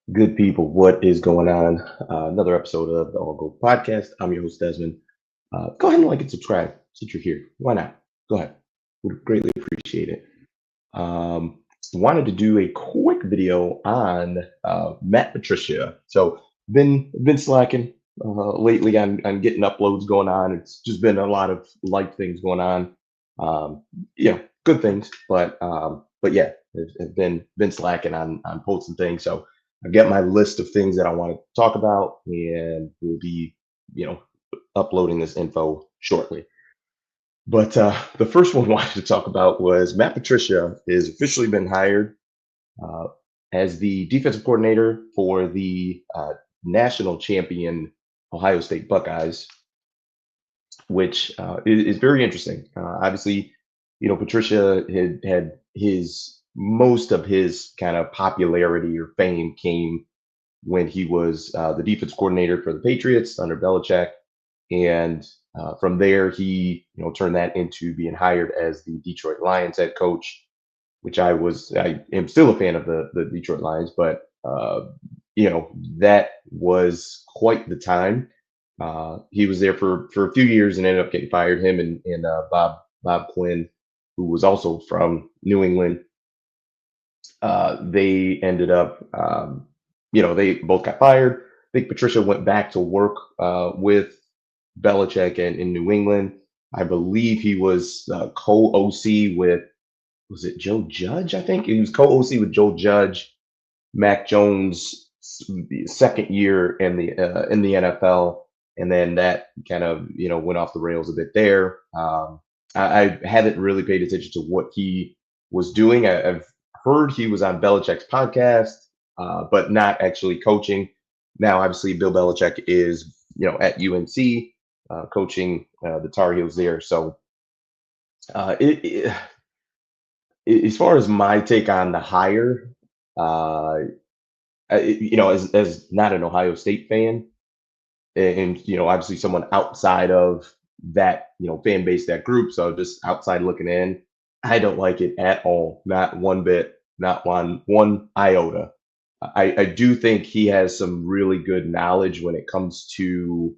Good people, what is going on? Another episode of the All Go Podcast. I'm your host, Desmond. Go ahead and like and subscribe since you're here. Why not? Go ahead. Would greatly appreciate it. Um, Wanted to do a quick video on Matt Patricia. So been slacking lately on getting uploads going on. It's just been a lot of life things going on. Good things, but yeah, have been slacking on posting things. So I've got my list of things that I want to talk about, and we'll be you know uploading this info shortly. But the first one I wanted to talk about was Matt Patricia is officially been hired uh, as the defensive coordinator for the national champion Ohio State Buckeyes, which is very interesting. Obviously, Patricia had his most of his kind of popularity or fame came when he was the defense coordinator for the Patriots under Belichick, and from there he turned that into being hired as the Detroit Lions head coach, which I am still a fan of the Detroit Lions, but that was quite the time. He was there for a few years and ended up getting fired. Him and Bob Quinn, who was also from New England, they ended up, they both got fired. I think Patricia went back to work with Belichick and in New England. I believe he was co-OC with, was it Joe Judge? I think he was co-OC with Joe Judge, Mac Jones' second year in the NFL, and then that kind of went off the rails a bit there. I haven't really paid attention to what he was doing. I've heard he was on Belichick's podcast, but not actually coaching. Now, obviously, Bill Belichick is at UNC coaching the Tar Heels there. So as far as my take on the hire, uh, as not an Ohio State fan, and obviously someone outside of that fan base, that group, so just outside looking in, I don't like it at all, not one bit, not one iota. I do think he has some really good knowledge when it comes to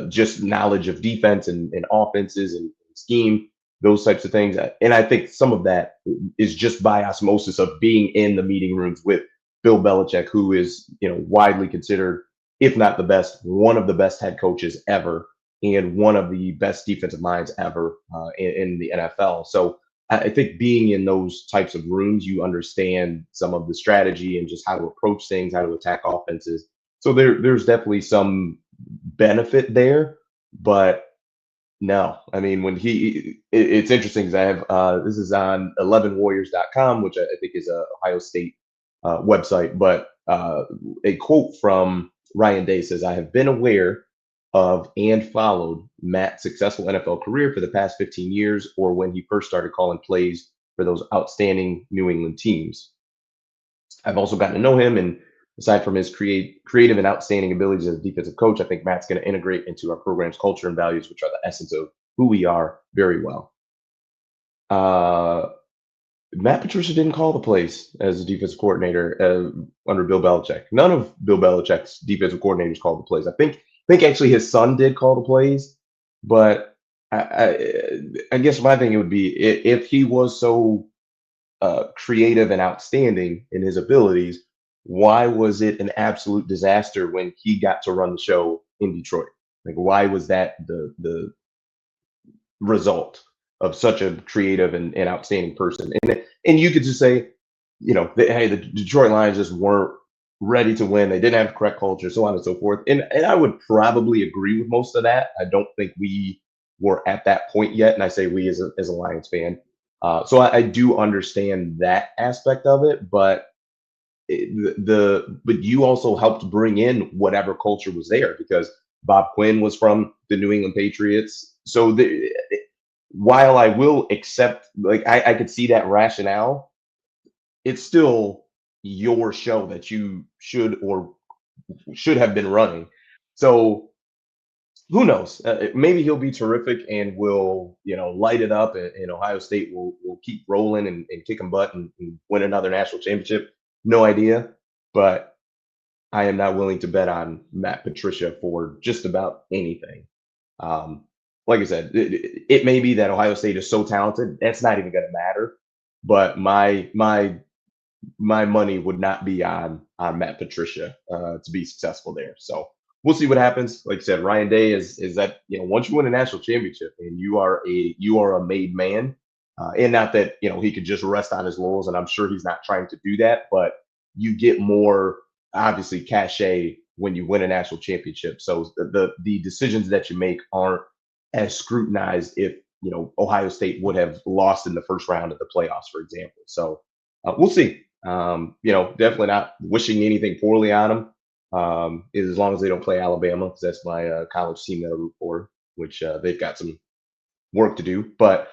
just knowledge of defense and offenses and scheme, those types of things. And I think some of that is just by osmosis of being in the meeting rooms with Bill Belichick, who is widely considered, if not the best, one of the best head coaches ever, and one of the best defensive minds ever in the NFL. So I think being in those types of rooms, you understand some of the strategy and just how to approach things, how to attack offenses. So there's definitely some benefit there, but no, I mean it's interesting because I have this is on 11warriors.com, which I think is a Ohio State website, but a quote from Ryan Day says, "I have been aware of and followed Matt's successful NFL career for the past 15 years, or when he first started calling plays for those outstanding New England teams. I've also gotten to know him, and aside from his creative and outstanding abilities as a defensive coach, I think Matt's going to integrate into our program's culture and values, which are the essence of who we are, very well." Uh, Matt Patricia didn't call the plays as a defensive coordinator under Bill Belichick. None of Bill Belichick's defensive coordinators called the plays. I think actually his son did call the plays, but I guess my thing would be, if he was so creative and outstanding in his abilities, why was it an absolute disaster when he got to run the show in Detroit? Like, why was that the result of such a creative and outstanding person? And you could just say, hey, the Detroit Lions just weren't ready to win. They didn't have the correct culture, so on and so forth. And I would probably agree with most of that. I don't think we were at that point yet, and I say we as a Lions fan. So I do understand that aspect of it, but but you also helped bring in whatever culture was there, because Bob Quinn was from the New England Patriots. So while I will accept, like, I could see that rationale, it's still your show that you should have been running. So who knows? Maybe he'll be terrific and will, light it up, and Ohio State will keep rolling and kicking butt and win another national championship. No idea, but I am not willing to bet on Matt Patricia for just about anything. Um, like I said, it may be that Ohio State is so talented that's not even going to matter. But my money would not be on Matt Patricia to be successful there. So we'll see what happens. Like I said, Ryan Day is that once you win a national championship and you are a made man, and not that he could just rest on his laurels, and I'm sure he's not trying to do that, but you get more obviously cachet when you win a national championship. So the decisions that you make aren't as scrutinized if Ohio State would have lost in the first round of the playoffs, for example. So we'll see. Definitely not wishing anything poorly on them. As long as they don't play Alabama, because that's my college team that I root for, which they've got some work to do. But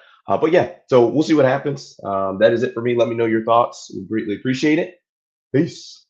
yeah, so we'll see what happens. That is it for me. Let me know your thoughts. We greatly appreciate it. Peace.